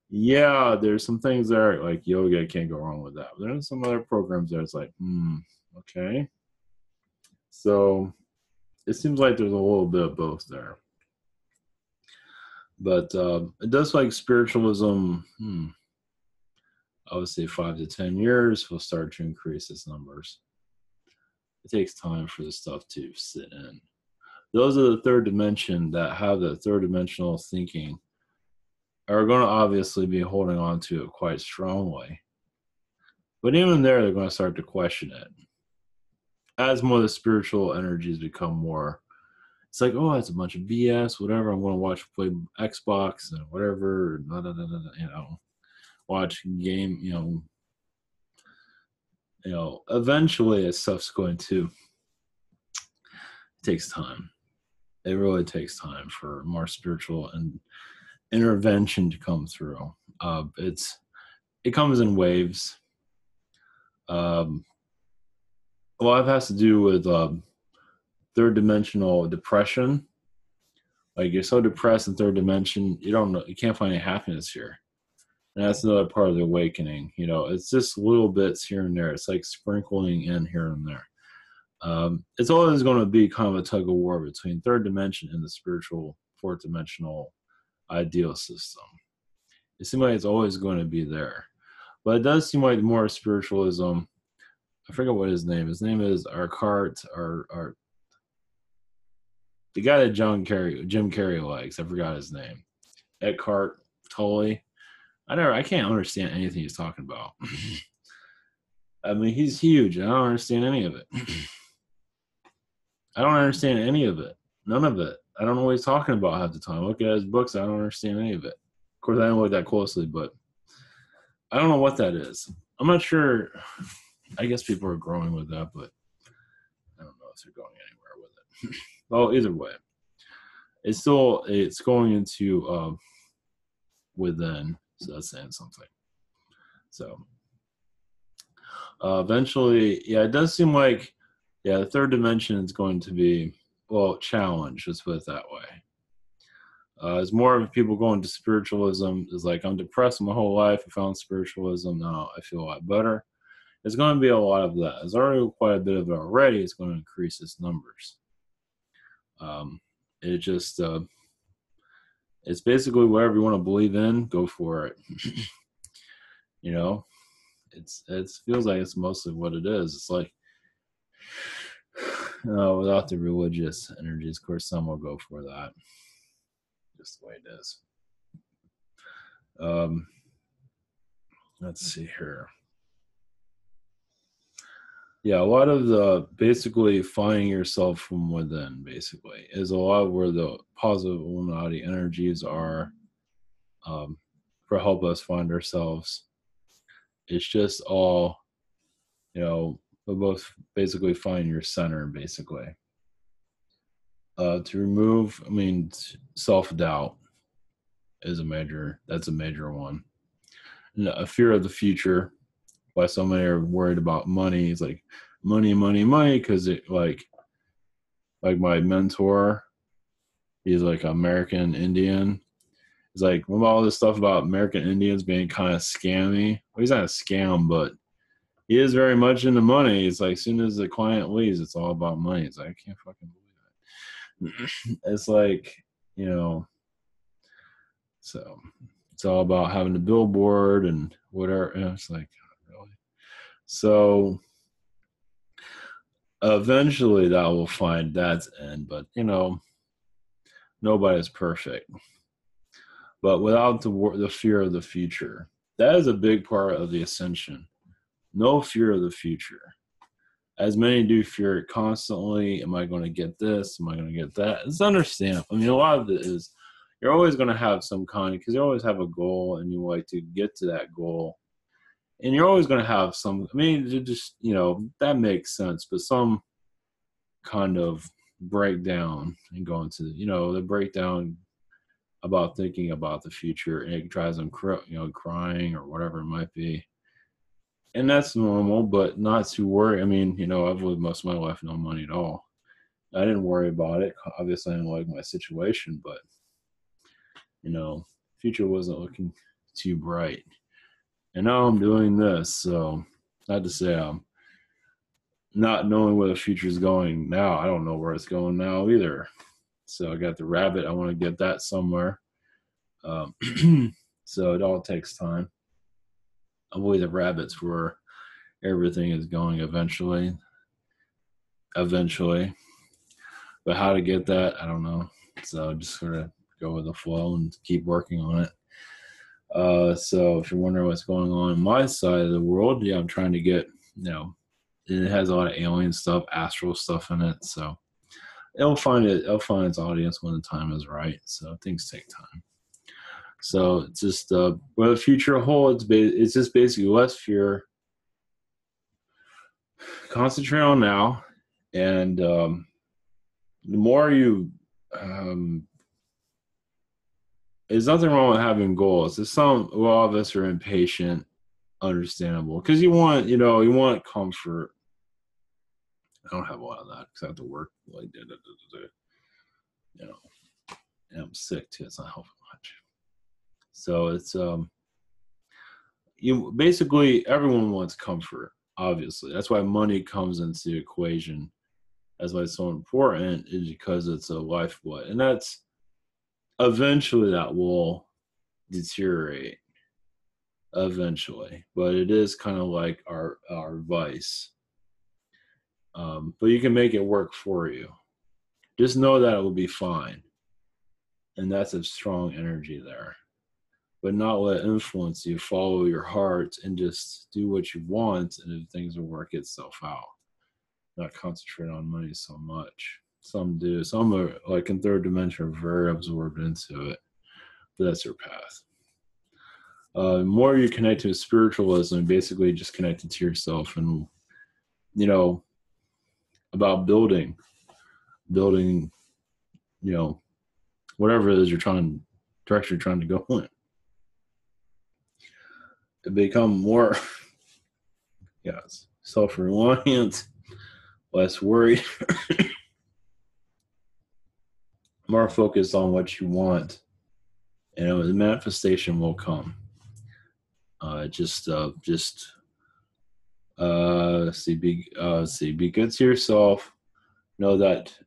Yeah, there's some things there, like yoga, can't go wrong with that. But there's some other programs there, it's like, okay. So it seems like there's a little bit of both there. But it does like spiritualism, I would say 5 to 10 years will start to increase its numbers. It takes time for the stuff to sit in. Those are the third dimension that have the third dimensional thinking are going to obviously be holding on to it quite strongly. But even there, they're going to start to question it. As more of the spiritual energies become more, it's like, oh, it's a bunch of BS, whatever. I'm going to play Xbox and whatever, watch game, eventually this stuff's going to, it takes time. It really takes time for more spiritual and intervention to come through. It comes in waves. A lot of it has to do with third dimensional depression. Like you're so depressed in third dimension, you can't find any happiness here. And that's another part of the awakening. It's just little bits here and there. It's like sprinkling in here and there. It's always going to be kind of a tug of war between third dimension and the spiritual fourth dimensional ideal system. It seems like it's always going to be there. But it does seem like more spiritualism. I forget what his name is. His name is Arcart, or the guy that Jim Carrey likes. I forgot his name. Eckhart Tolle. I can't understand anything he's talking about. I mean, he's huge. I don't understand any of it. I don't understand any of it. None of it. I don't know what he's talking about half the time. Look at his books. I don't understand any of it. Of course, I don't look that closely, but I don't know what that is. I'm not sure. I guess people are growing with that, but I don't know if they're going anywhere with it. Well, either way, it's going into within. So that's saying something. So eventually, it does seem like, the third dimension is going to be, challenged, let's put it that way. As more of people going to spiritualism, is like, I'm depressed my whole life, I found spiritualism, now I feel a lot better. There's going to be a lot of that. There's already quite a bit of it already. It's going to increase its numbers. It's basically whatever you want to believe in, go for it. It feels like it's mostly what it is. It's like, without the religious energies, of course, some will go for that. Just the way it is. Let's see here. Yeah, a lot of the basically finding yourself from within, basically, is a lot where the positive Illuminati energies are for help us find ourselves. It's just all, we both basically find your center, basically. To remove, self-doubt is that's a major one. And a fear of the future. Why so many are worried about money. It's like money, because it like my mentor, he's like American Indian. He's like, what about all this stuff about American Indians being kind of scammy? Well, he's not a scam, but he is very much into money. It's like as soon as the client leaves, it's all about money. It's like, I can't fucking believe that. It's like, so it's all about having the billboard and whatever. It's like, really? So eventually that will find that's end, but nobody's perfect. But without the fear of the future, that is a big part of the ascension. No fear of the future. As many do fear it constantly. Am I going to get this? Am I going to get that? It's understandable. a lot of it is, you're always going to have some kind, because you always have a goal and you like to get to that goal. And you're always going to have some, just, that makes sense, but some kind of breakdown and go into, the breakdown about thinking about the future, and it drives them, crying or whatever it might be. And that's normal, but not to worry. I've lived most of my life no money at all. I didn't worry about it. Obviously, I didn't like my situation, but, future wasn't looking too bright. And now I'm doing this, so not to say I'm not knowing where the future is going now. I don't know where it's going now either. So I got the rabbit. I want to get that somewhere. So it all takes time. I believe the rabbit's where everything is going eventually. But how to get that, I don't know. So just sort of go with the flow and keep working on it. So if you're wondering what's going on my side of the world, I'm trying to get, it has a lot of alien stuff, astral stuff in it. So it'll find its audience when the time is right. So things take time. So it's just, what the future holds, it's just basically less fear, concentrate on now, and the more you, um, there's nothing wrong with having goals. There's some, a lot of us are impatient, understandable, because you want, you want comfort. I don't have a lot of that because I have to work like, you know, and I'm sick too. It's not helping much. So it's you basically, everyone wants comfort. Obviously, that's why money comes into the equation. That's why it's so important, is because it's a lifeblood, and that's eventually that will deteriorate. Eventually, but it is kind of like our vice. But you can make it work for you. Just know that it will be fine, and that's a strong energy there. But not let it influence you. Follow your heart and just do what you want, and if things will work itself out. Not concentrate on money so much. Some do. Some are, like in third dimension, are very absorbed into it. But that's their path. The more you connect to spiritualism, basically just connected to yourself, and about building, whatever it is direction you're trying to go in. To become more, yes, self-reliant, less worried, more focused on what you want, and the manifestation will come. Be good to yourself. Know that.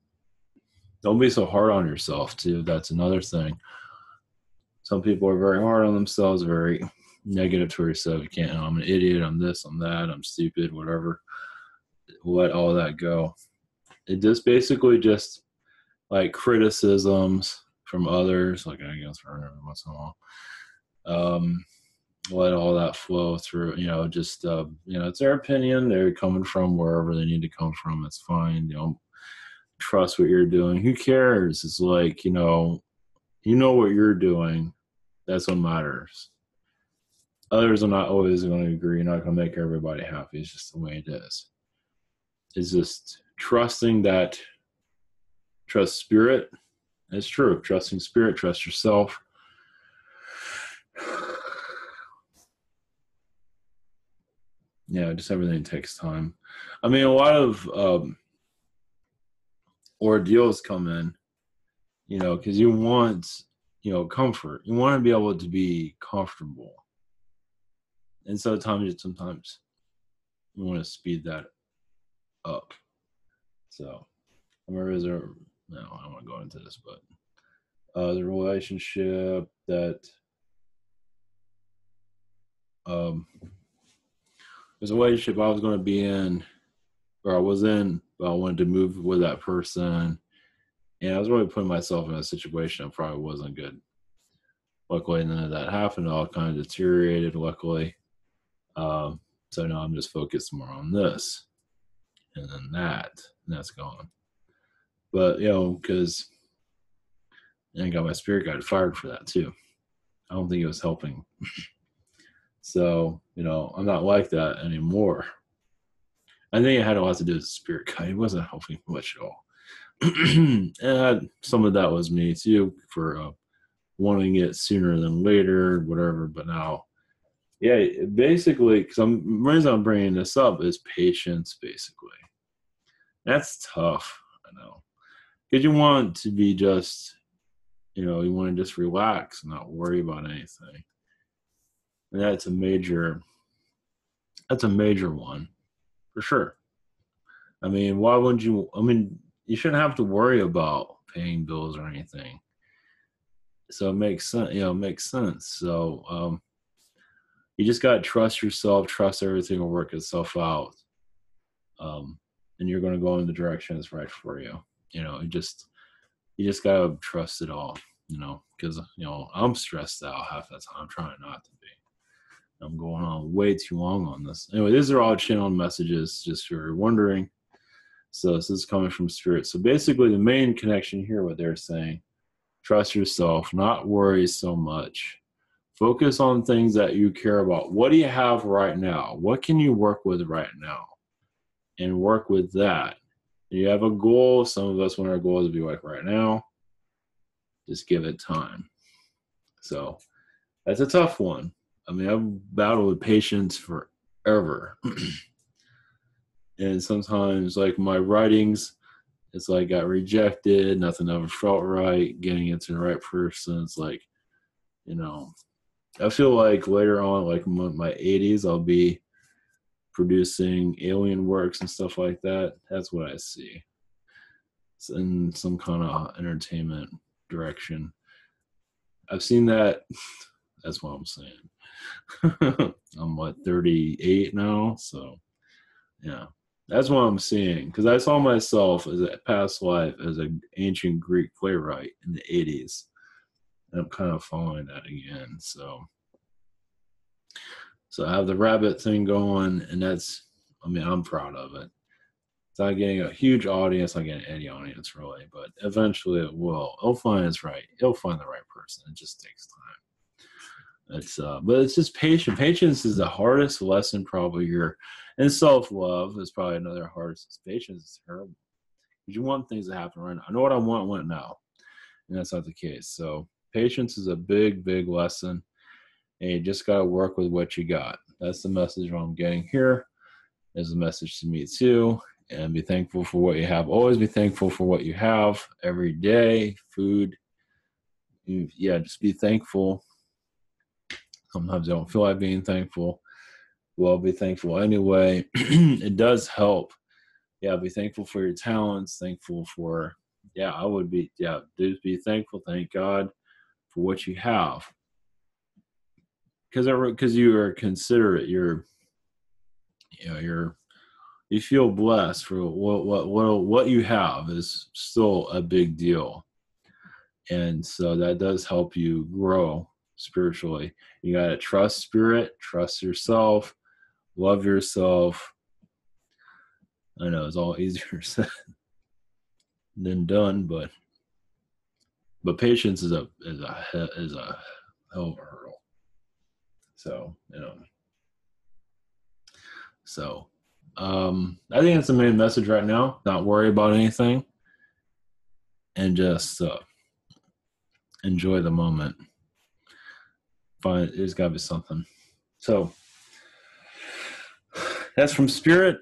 Don't be so hard on yourself too. That's another thing. Some people are very hard on themselves, very negative to yourself. You can't. I'm an idiot. I'm this. I'm that. I'm stupid. Whatever. Let all that go. It just basically just like criticisms from others, like I guess for every once in a while. Let all that flow through. It's their opinion. They're coming from wherever they need to come from. It's fine. Trust what you're doing. Who cares? It's like, you know what you're doing. That's what matters. Others are not always going to agree. You're not going to make everybody happy. It's just the way it is. It's just trusting that. Trust spirit. It's true. Trusting spirit. Trust yourself. Yeah, just everything takes time. I mean, a lot of ordeals come in, because you want, comfort. You want to be able to be comfortable. And sometimes you want to speed that up. So, where is there? No, I don't want to go into this, but the relationship that there's a relationship I was going to be in, or I was in, but I wanted to move with that person, and I was really putting myself in a situation that probably wasn't good. Luckily, none of that happened. It all kind of deteriorated, luckily. So now I'm just focused more on this, and then that's gone. But, because I got my spirit guide fired for that too. I don't think it was helping. So, I'm not like that anymore. I think it had a lot to do with the spirit guide. It wasn't helping much at all. And some of that was me too, for wanting it sooner than later, whatever. But now, yeah, basically, because the reason I'm bringing this up is patience, basically. That's tough, I know. Because you want to be just, you want to just relax and not worry about anything. And that's a major one, for sure. I mean, why wouldn't you? I mean, you shouldn't have to worry about paying bills or anything. So it makes sense, makes sense. So you just got to trust yourself, trust everything will work itself out. And you're going to go in the direction that's right for you. You just got to trust it all, because, I'm stressed out half the time. I'm trying not to be. I'm going on way too long on this. Anyway, these are all channeled messages, just for wondering. So this is coming from spirit. So basically the main connection here, what they're saying, trust yourself, not worry so much. Focus on things that you care about. What do you have right now? What can you work with right now? and work with that. You have a goal. Some of us want our goals to be like right now. Just give it time. So that's a tough one. I mean, I've battled with patience forever. And sometimes, like my writings, it's like got rejected. Nothing ever felt right. Getting it to the right person, it's like, I feel like later on, like my 80s, I'll be producing alien works and stuff like that. That's what I see. It's in some kind of entertainment direction. I've seen that. That's what I'm saying. I'm 38 now, so yeah, that's what I'm seeing. Because I saw myself as a past life as an ancient Greek playwright in the 80s, and I'm kind of following that again. So I have the rabbit thing going, and I'm proud of it. It's not getting a huge audience, not getting any audience really, but eventually it will. It'll find its right. It'll find the right person. It just takes time. But it's just patience. Patience is the hardest lesson probably here, and self-love is probably another hardest. Patience is terrible because you want things to happen right now. I know what I want now, and that's not the case. So patience is a big, big lesson, and you just got to work with what you got. That's the message I'm getting here. Is a message to me too. And be thankful for what you have. Always be thankful for what you have every day. Food. Just be thankful. Sometimes I don't feel like being thankful. Well, be thankful anyway. It does help. Be thankful for your talents. Thankful for, I would be, just be thankful. Thank God for what you have. Because you are considerate. You feel blessed for what you have is still a big deal. And so that does help you grow spiritually. You got to trust spirit, trust yourself, love yourself. I know it's all easier said than done, but patience is a hell of a hurdle. So, I think that's the main message right now. Not worry about anything and just enjoy the moment. There's got to be something. So that's from Spirit.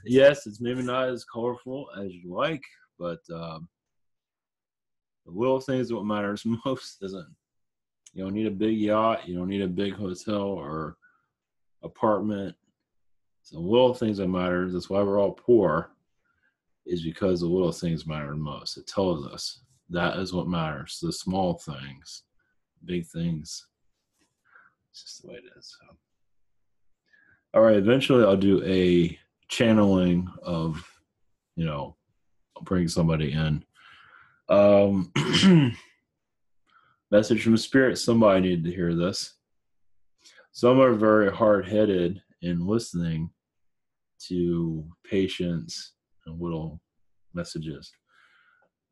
Yes, it's maybe not as colorful as you like, but the little things what matters most isn't. You don't need a big yacht. You don't need a big hotel or apartment. It's the little things that matter. That's why we're all poor, is because the little things matter most. It tells us that is what matters. The small things, big things. It's just the way it is. So. All right, eventually I'll do a channeling of, I'll bring somebody in. Message from Spirit, somebody needed to hear this. Some are very hard-headed in listening to patience and little messages.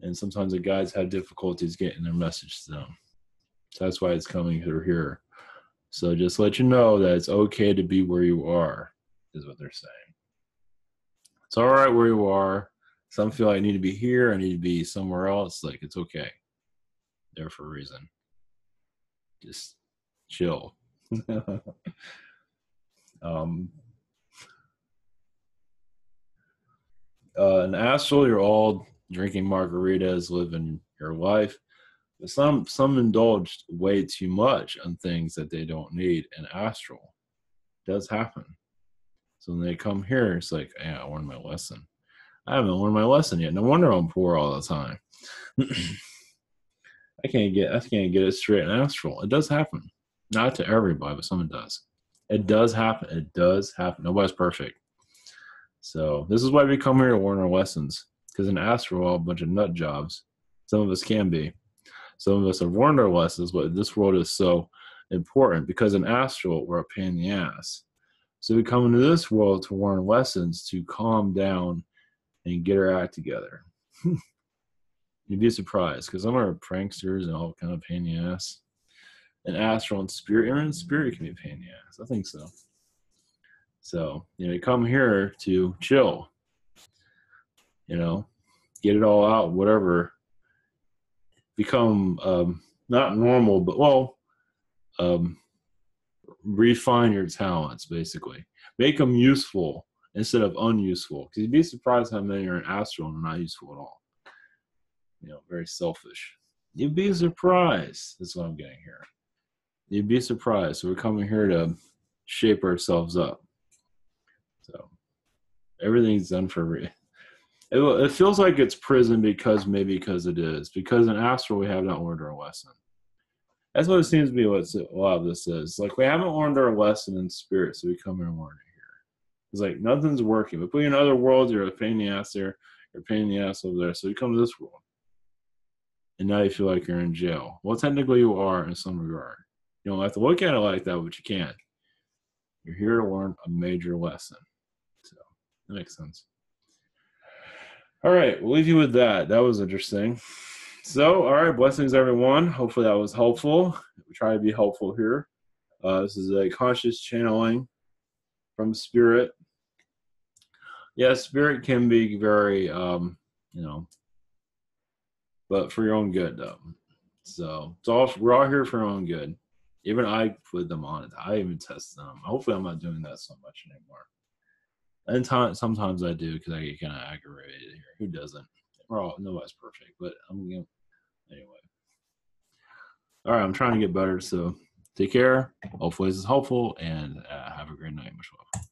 And sometimes the guides have difficulties getting their message to them. So that's why it's coming through here. So just let you know that it's okay to be where you are, is what they're saying. It's all right where you are. Some feel like I need to be here, I need to be somewhere else. Like, it's okay. There for a reason. Just chill. In astral, you're all drinking margaritas, living your life. But some indulge way too much on things that they don't need in astral. It does happen. So when they come here, it's like, I learned my lesson. I haven't learned my lesson yet. No wonder I'm poor all the time. I can't get it straight in astral. It does happen. Not to everybody, but someone does. It does happen. It does happen. Nobody's perfect. So this is why we come here to learn our lessons. Because in astral, a bunch of nut jobs. Some of us can be. Some of us have learned our lessons, but this world is so important. Because in astral, we're a pain in the ass. So we come into this world to learn lessons, to calm down and get our act together. You'd be surprised, because some are pranksters and all kind of pain in the ass. And astral and spirit, even spirit can be a pain in the ass. I think so. So, you come here to chill. You know, get it all out, whatever. Become not normal, but well, um, refine your talents, basically. Make them useful instead of unuseful. Because you'd be surprised how many are in astral and not useful at all. You know, very selfish. You'd be surprised. That's what I'm getting here. You'd be surprised. So we're coming here to shape ourselves up. So everything's done for it feels like it's prison because it is. Because in astral we have not learned our lesson. That's what it seems to be. What a lot of this is like we haven't learned our lesson in spirit, so we come here and learn it here. It's like nothing's working. But in other worlds, you're a pain in the ass there, you're a pain in the ass over there. So you come to this world, and now you feel like you're in jail. Well, technically you are in some regard. You don't have to look at it like that, but you can. You're here to learn a major lesson. So that makes sense. All right, we'll leave you with that. That was interesting. So, all right, blessings, everyone. Hopefully that was helpful. We try to be helpful here. This is a conscious channeling from spirit. Yeah, spirit can be very, but for your own good, though. So we're all here for our own good. Even I put them on it. I even test them. Hopefully I'm not doing that so much anymore. And sometimes I do because I get kind of aggravated here. Who doesn't? Nobody's perfect, but anyway. All right, I'm trying to get better. So take care. Hopefully this is helpful, and have a great night. Much love.